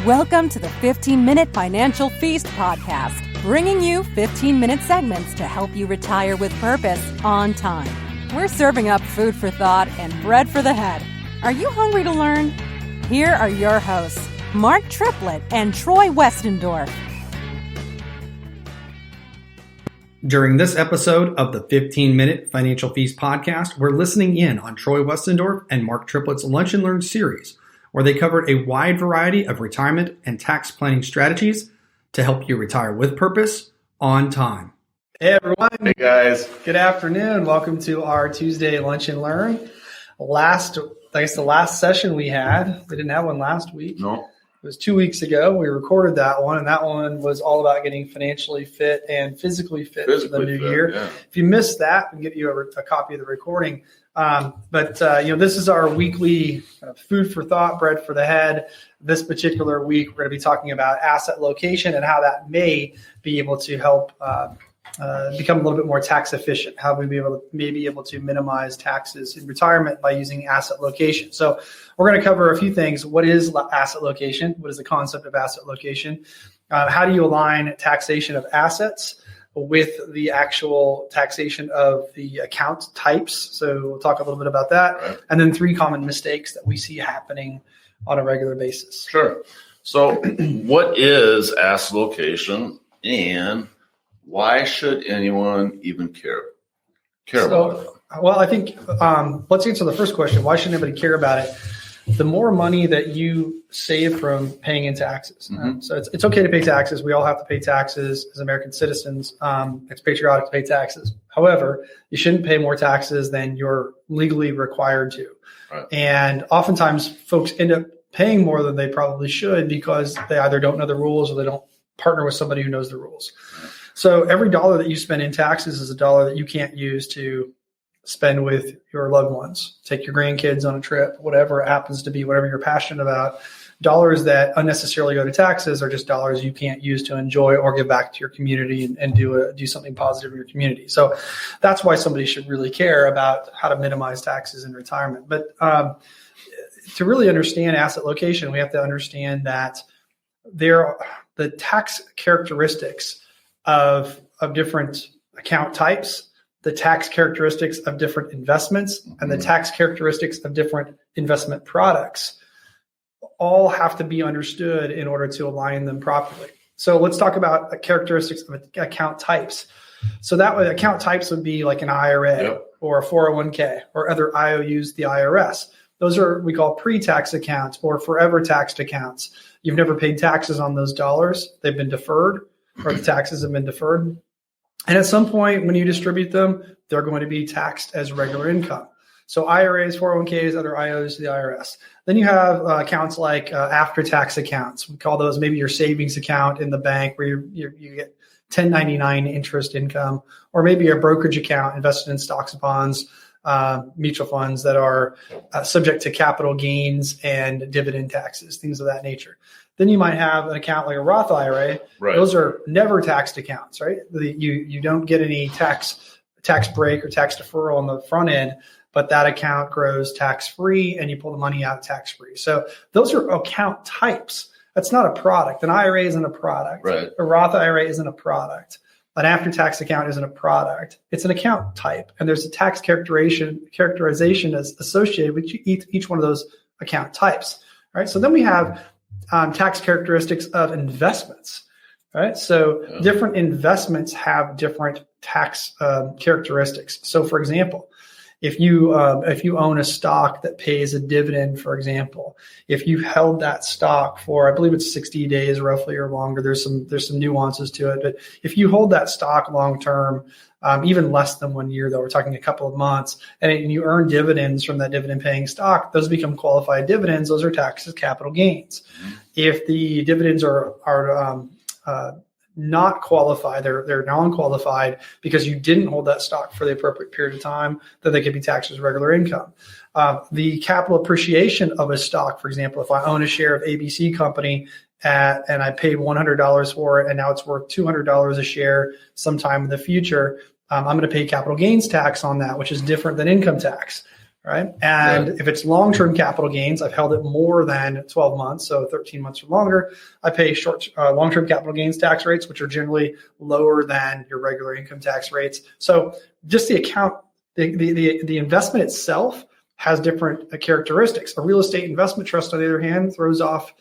Welcome to the 15-Minute Financial Feast podcast, bringing you 15-minute segments to help you retire with purpose on time. We're serving up food for thought and bread for the head. Are you hungry to learn? Here are your hosts, Mark Triplett and Troy Westendorf. During this episode of the 15-Minute Financial Feast podcast, we're listening in on Troy Westendorf and Mark Triplett's Lunch and Learn series, where they covered a wide variety of retirement and tax planning strategies to help you retire with purpose on time. Hey everyone. Hey guys. Good afternoon. Welcome to our Tuesday Lunch and Learn. The last session we didn't have one last week. No. It was 2 weeks ago. We recorded that one, and that one was all about getting financially fit and physically fit for the new year. Yeah. If you missed that, we can get you a copy of the recording. But this is our weekly kind of food for thought, bread for the head. This particular week, we're going to be talking about asset location and how that may be able to help become a little bit more tax efficient, how we may be able to minimize taxes in retirement by using asset location. So we're going to cover a few things. What is asset location? What is the concept of asset location? How do you align taxation of assets with the actual taxation of the account types? So we'll talk a little bit about that. Right. And then 3 common mistakes that we see happening on a regular basis. Sure. So what is asset location, and why should anyone even care about it? Well, I think let's answer the first question. Why should anybody care about it? The more money that you save from paying in taxes. Mm-hmm. So it's okay to pay taxes. We all have to pay taxes as American citizens. It's patriotic to pay taxes. However, you shouldn't pay more taxes than you're legally required to. Right. And oftentimes folks end up paying more than they probably should because they either don't know the rules or they don't partner with somebody who knows the rules. Right. So every dollar that you spend in taxes is a dollar that you can't use to spend with your loved ones. Take your grandkids on a trip, whatever it happens to be, whatever you're passionate about. Dollars that unnecessarily go to taxes are just dollars you can't use to enjoy or give back to your community and do something positive in your community. So that's why somebody should really care about how to minimize taxes in retirement. But to really understand asset location, we have to understand that the tax characteristics of different account types, the tax characteristics of different investments, and the tax characteristics of different investment products all have to be understood in order to align them properly. So let's talk about the characteristics of account types. So that way, account types would be like an IRA or a 401k or other IOUs, the IRS. Those are we call pre-tax accounts or forever taxed accounts. You've never paid taxes on those dollars. They've been deferred, or the taxes have been deferred. And at some point when you distribute them, they're going to be taxed as regular income. So IRAs, 401ks, other IOs to the IRS. Then you have accounts like after-tax accounts. We call those maybe your savings account in the bank where you get 1099 interest income, or maybe a brokerage account invested in stocks, bonds, mutual funds that are subject to capital gains and dividend taxes, things of that nature. Then you might have an account like a Roth IRA. Right. Those are never taxed accounts, right? You don't get any tax break or tax deferral on the front end, but that account grows tax-free and you pull the money out tax-free. So those are account types. That's not a product. An IRA isn't a product. Right. A Roth IRA isn't a product. An after-tax account isn't a product. It's an account type. And there's a tax characterization that's associated with each one of those account types. Right. So then we have tax characteristics of investments, right? So different investments have different tax characteristics. So for example, if you own a stock that pays a dividend, for example, if you've held that stock for, I believe it's 60 days roughly or longer, there's some nuances to it. But if you hold that stock long term, even less than 1 year, though, we're talking a couple of months, and you earn dividends from that dividend paying stock, those become qualified dividends. Those are taxed as capital gains. Mm-hmm. If the dividends are not qualified, they're non-qualified because you didn't hold that stock for the appropriate period of time, then they could be taxed as regular income. The capital appreciation of a stock, for example, if I own a share of ABC company and I paid $100 for it and now it's worth $200 a share sometime in the future, I'm going to pay capital gains tax on that, which is different than income tax. right? And if it's long-term capital gains, I've held it more than 12 months, so 13 months or longer, I pay long-term capital gains tax rates, which are generally lower than your regular income tax rates. So just the account, the investment itself has different characteristics. A real estate investment trust, on the other hand, throws off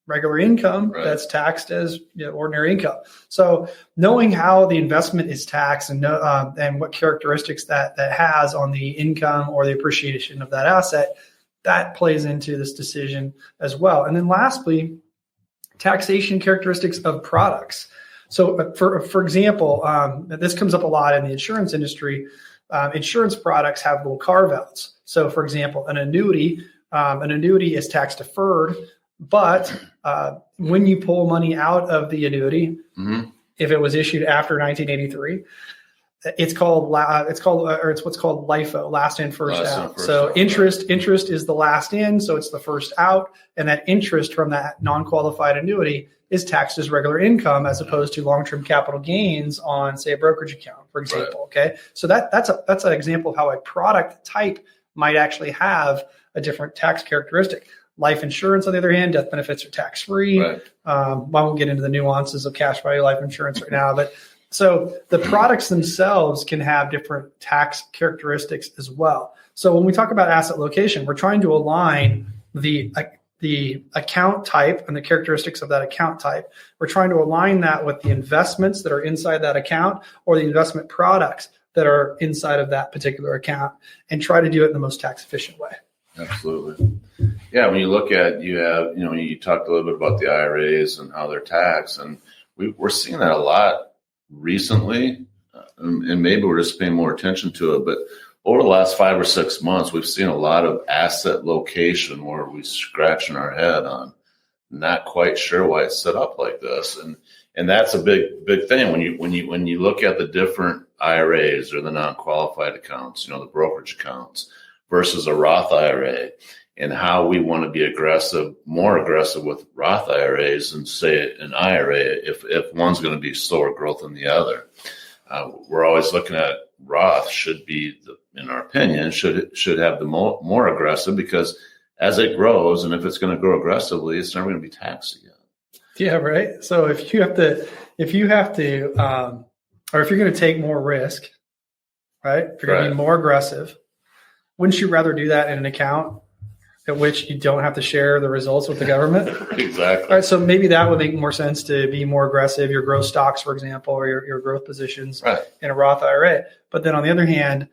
regular income that's taxed as ordinary income. So knowing how the investment is taxed and what characteristics that has on the income or the appreciation of that asset, that plays into this decision as well. And then lastly, taxation characteristics of products. So for example, this comes up a lot in the insurance industry. Insurance products have little carve-outs. So for example, an annuity is tax deferred, but when you pull money out of the annuity, if it was issued after 1983, it's what's called LIFO, last in, first out. So interest is the last in, so it's the first out, and that interest from that non-qualified annuity is taxed as regular income as opposed to long-term capital gains on, say, a brokerage account, for example. Okay, so that's an example of how a product type might actually have a different tax characteristic. Life insurance, on the other hand, death benefits are tax-free. I won't get into the nuances of cash value life insurance right now, but so the products themselves can have different tax characteristics as well. So when we talk about asset location, we're trying to align the account type and the characteristics of that account type. We're trying to align that with the investments that are inside that account or the investment products that are inside of that particular account, and try to do it in the most tax efficient way. Absolutely. Yeah, when you look at, you talked a little bit about the IRAs and how they're taxed, and we're seeing that a lot recently, and maybe we're just paying more attention to it. But over the last 5 or 6 months, we've seen a lot of asset location where we're scratching our head on, not quite sure why it's set up like this, and that's a big thing when you look at the different IRAs or the non-qualified accounts, the brokerage accounts versus a Roth IRA, and how we want to be more aggressive with Roth IRAs and say an IRA if one's going to be slower growth than the other. We're always looking at Roth should be, in our opinion, should have the more aggressive, because as it grows, and if it's going to grow aggressively, it's never going to be taxed again. Yeah, right. So if you're going to take more risk, right? If you're going to be more aggressive, wouldn't you rather do that in an account at which you don't have to share the results with the government? Exactly. All right, so maybe that would make more sense to be more aggressive, your growth stocks, for example, or your growth positions in a Roth IRA. But then on the other hand,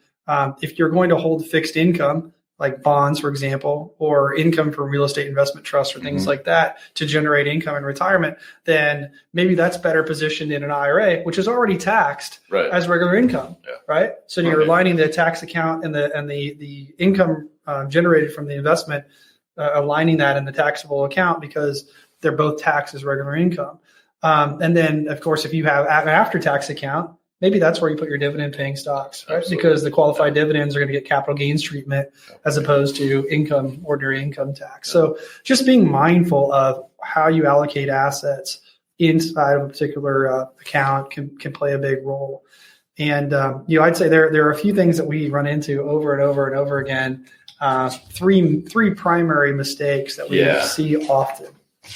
if you're going to hold fixed income, like bonds, for example, or income from real estate investment trusts or things like that to generate income in retirement, then maybe that's better positioned in an IRA, which is already taxed as regular income, right? So you're aligning the tax account and the income generated from the investment, aligning that in the taxable account because they're both taxed as regular income. And then, of course, if you have an after-tax account, maybe that's where you put your dividend-paying stocks, right? Absolutely. Because the qualified dividends are going to get capital gains treatment as opposed to ordinary income tax. So just being mindful of how you allocate assets inside of a particular account can play a big role. And I'd say there are a few things that we run into over and over and over again. Three primary mistakes that we see often.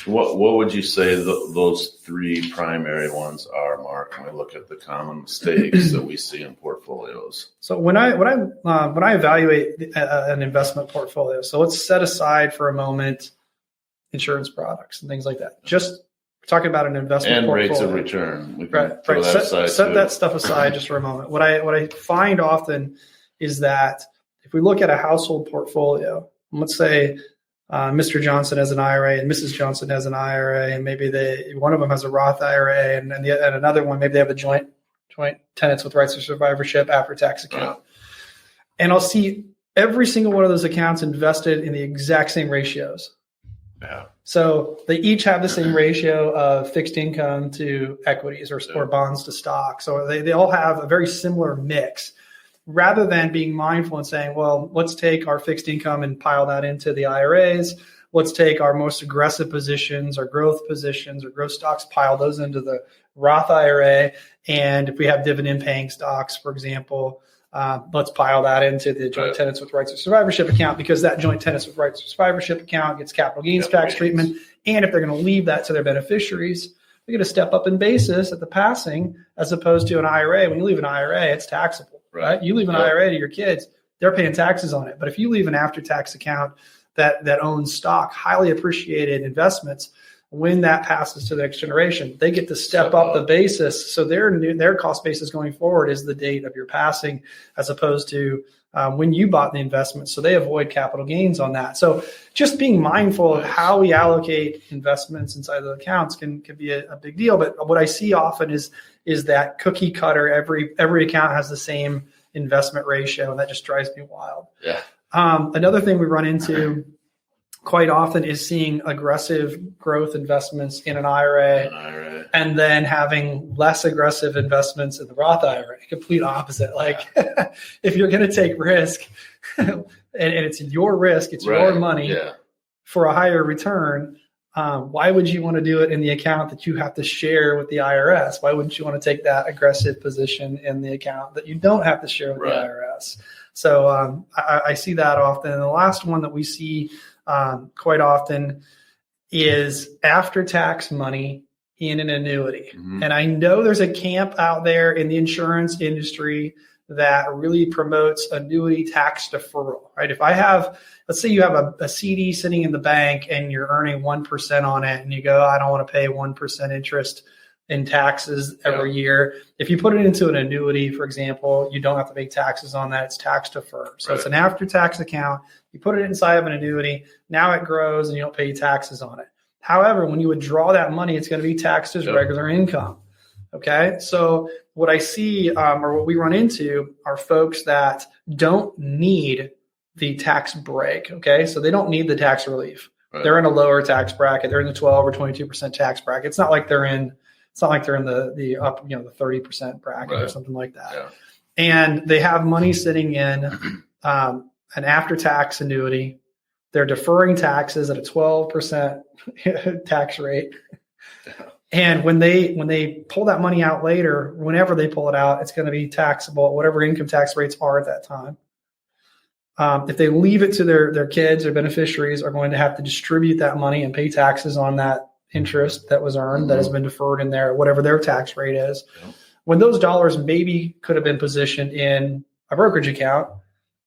What would you say those three primary ones are, Mark, when we look at the common mistakes that we see in portfolios? So when I evaluate an investment portfolio, so let's set aside for a moment insurance products and things like that. Just talking about an investment and portfolio. Rates of return. We can right. Set that stuff aside just for a moment. What I find often is that if we look at a household portfolio, let's say Mr. Johnson has an IRA and Mrs. Johnson has an IRA, and maybe one of them has a Roth IRA, and another one, maybe they have a joint tenants with rights of survivorship after tax account. And I'll see every single one of those accounts invested in the exact same ratios. Yeah. So they each have the same ratio of fixed income to equities or bonds to stocks. So they all have a very similar mix. Rather than being mindful and saying, well, let's take our fixed income and pile that into the IRAs. Let's take our most aggressive positions, our growth positions, or growth stocks, pile those into the Roth IRA. And if we have dividend paying stocks, for example, let's pile that into the joint tenants with rights of survivorship account, because that joint tenants with rights of survivorship account gets capital gains tax treatment. And if they're going to leave that to their beneficiaries, they're going to step up in basis at the passing, as opposed to an IRA. When you leave an IRA, it's taxable, right? You leave an IRA to your kids, they're paying taxes on it. But if you leave an after-tax account that owns stock, highly appreciated investments, when that passes to the next generation, they get to step up the basis. So their cost basis going forward is the date of your passing, as opposed to when you bought the investment. So they avoid capital gains on that. So just being mindful of how we allocate investments inside the accounts can be a big deal. But what I see often is that cookie cutter. Every account has the same investment ratio, and that just drives me wild. Yeah. Another thing we run into quite often is seeing aggressive growth investments in an IRA, and then having less aggressive investments in the Roth IRA. Complete opposite. Like if you're going to take risk and it's your risk, it's your money for a higher return, why would you want to do it in the account that you have to share with the IRS? Why wouldn't you want to take that aggressive position in the account that you don't have to share with the IRS? So I see that often. And the last one that we see quite often is after-tax money in an annuity. And I know there's a camp out there in the insurance industry that really promotes annuity tax deferral, right? If I have, let's say you have a CD sitting in the bank and you're earning 1% on it, and you go, I don't want to pay 1% interest in taxes every year. If you put it into an annuity, for example, you don't have to pay taxes on that. It's tax deferred. So it's an after-tax account. You put it inside of an annuity. Now it grows and you don't pay taxes on it. However, when you withdraw that money, it's going to be taxed as regular income. Okay. So what I see or what we run into are folks that don't need the tax break. Okay. So they don't need the tax relief. They're in a lower tax bracket. They're in the 12 or 22% tax bracket. It's not like they're in the up, the 30% bracket or something like that. Yeah. And they have money sitting in an after-tax annuity. They're deferring taxes at a 12% tax rate. And when they pull that money out later, whenever they pull it out, it's going to be taxable at whatever income tax rates are at that time. If they leave it to their kids or beneficiaries, are going to have to distribute that money and pay taxes on that interest that was earned, that has been deferred in there, whatever their tax rate is. Yeah. When those dollars maybe could have been positioned in a brokerage account,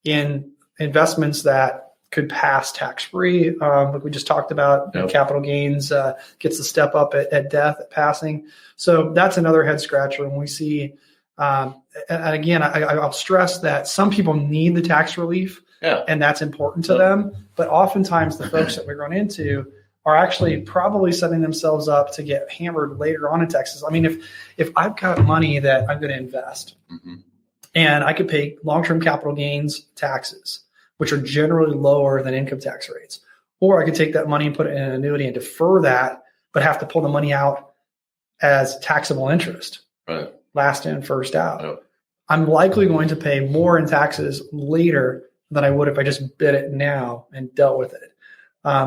in investments that could pass tax-free, like we just talked about, capital gains gets the step up at death, at passing. So that's another head scratcher when we see, and again, I'll stress that some people need the tax relief, and that's important to them. But oftentimes the folks that we run into are actually probably setting themselves up to get hammered later on in taxes. I mean, if I've got money that I'm going to invest, and I could pay long-term capital gains taxes, which are generally lower than income tax rates, or I could take that money and put it in an annuity and defer that, but have to pull the money out as taxable interest, last in, first out. I'm likely going to pay more in taxes later than I would if I just bid it now and dealt with it.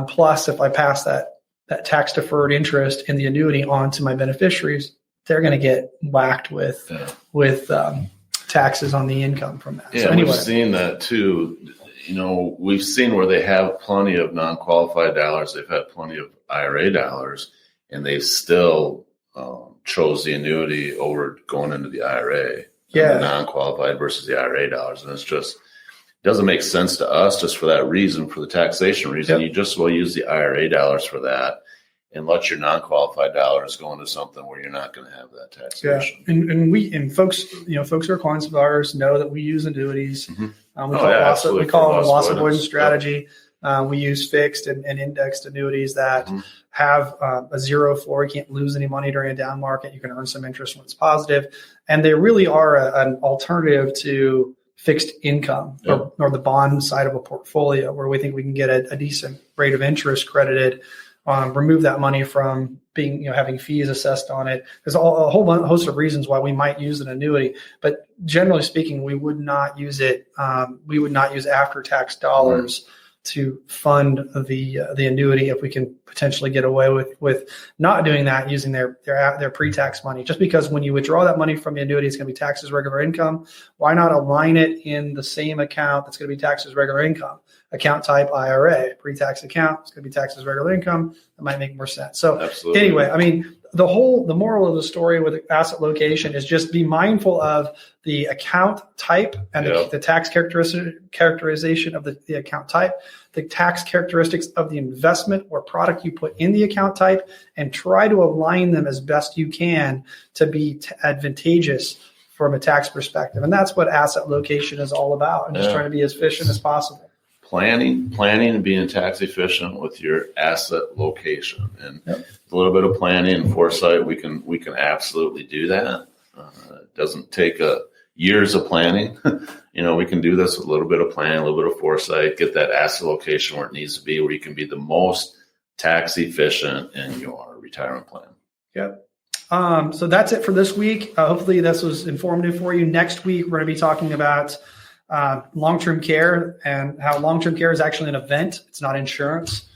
Plus, if I pass that tax deferred interest in the annuity on to my beneficiaries, they're going to get whacked with taxes on the income from that. Yeah, so anyway, we've seen that too. We've seen where they have plenty of non-qualified dollars. They've had plenty of IRA dollars, and they still chose the annuity over going into the IRA. The non-qualified versus the IRA dollars, and it's just doesn't make sense to us just for that reason, for the taxation reason. You just will use the IRA dollars for that and let your non-qualified dollars go into something where you're not going to have that taxation. Yeah. And folks who are clients of ours know that we use annuities. We call it a loss avoidance strategy. We use fixed and indexed annuities that have a zero floor. You can't lose any money during a down market. You can earn some interest when it's positive. And they really are an alternative to fixed income or the bond side of a portfolio, where we think we can get a decent rate of interest credited, remove that money from being, having fees assessed on it. There's a whole host of reasons why we might use an annuity, but generally speaking, we would not use it. We would not use after-tax dollars to fund the annuity if we can potentially get away with not doing that, using their pre-tax money. Just because when you withdraw that money from the annuity, it's going to be taxed as regular income. Why not align it in the same account that's going to be taxed as regular income? Account type IRA, pre-tax account, it's going to be taxed as regular income. That might make more sense. So Absolutely. Anyway, I mean, the moral of the story with asset location is just be mindful of the account type and the tax characterization of the account type, the tax characteristics of the investment or product you put in the account type, and try to align them as best you can to be advantageous from a tax perspective. And that's what asset location is all about, and just trying to be as efficient as possible. Planning and being tax efficient with your asset location, and a little bit of planning and foresight, we can absolutely do that. It doesn't take years of planning. We can do this with a little bit of planning, a little bit of foresight, get that asset location where it needs to be, where you can be the most tax efficient in your retirement plan. Yep. So that's it for this week. Hopefully this was informative for you. Next week, we're going to be talking about long-term care and how long-term care is actually an event. It's not insurance.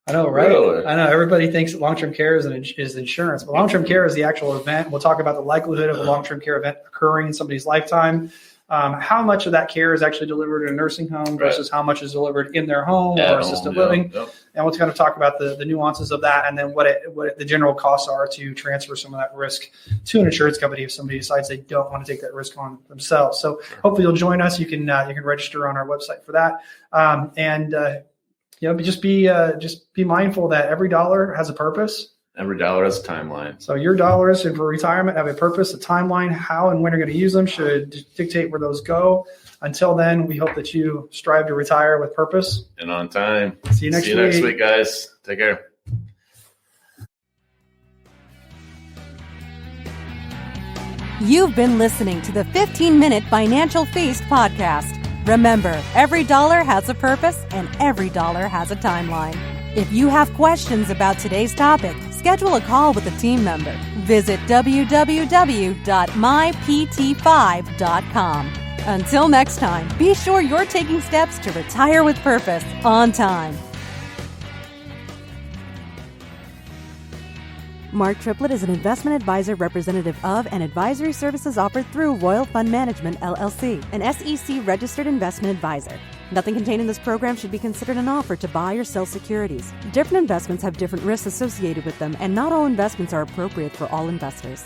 I know, right? Really? I know everybody thinks that long-term care is insurance, but long-term care is the actual event. We'll talk about the likelihood of a long-term care event occurring in somebody's lifetime. How much of that care is actually delivered in a nursing home versus how much is delivered in their home or assisted living. And we'll kind of talk about the nuances of that, and then what the general costs are to transfer some of that risk to an insurance company if somebody decides they don't want to take that risk on themselves. So hopefully you'll join us. You can register on our website for that. Just be mindful that every dollar has a purpose. Every dollar has a timeline. So your dollars for retirement have a purpose, a timeline. How and when you're going to use them should dictate where those go. Until then, we hope that you strive to retire with purpose. And on time. See you next week, guys. Take care. You've been listening to the 15-Minute Financial Feast podcast. Remember, every dollar has a purpose and every dollar has a timeline. If you have questions about today's topic, schedule a call with a team member. Visit www.mypt5.com. Until next time, be sure you're taking steps to retire with purpose on time. Mark Triplett is an investment advisor representative of and advisory services offered through Royal Fund Management, LLC, an SEC-registered investment advisor. Nothing contained in this program should be considered an offer to buy or sell securities. Different investments have different risks associated with them, and not all investments are appropriate for all investors.